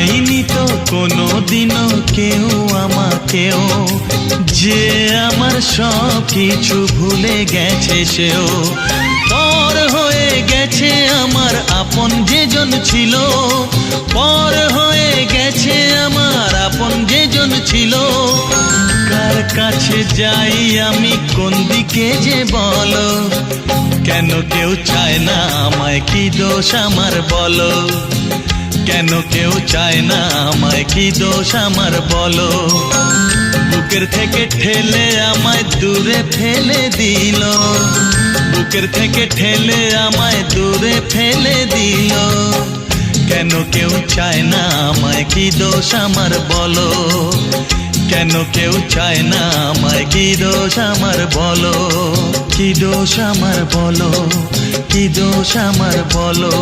চাইনি তো কোনোদিনও কেউ আমাকেও, যে আমার সব কিছু ভুলে গেছে সেও। পর হয়ে গেছে আমার আপন যেজন ছিল, পর হয়ে গেছে আমার আপন যেজন ছিল। কার কাছে যাই আমি, কোন দিকে যে বলো, কেন কেউ চায় না আমায়, কি দোষ আমার বলো, কেন কেউ চায় না আমায়, কি দোষ আমার বলো। বুকের থেকে ঠেলে আমায় দূরে ফেলে দিল, বুকের থেকে ঠেলে আমায় দূরে ফেলে দিল। কেন কেউ চায় না আমায়, কি দোষ আমার বলো, কেন কেউ চায় না আমায়, কি দোষ আমার বলো, কি দোষ আমার বলো, কি দোষ আমার বলো।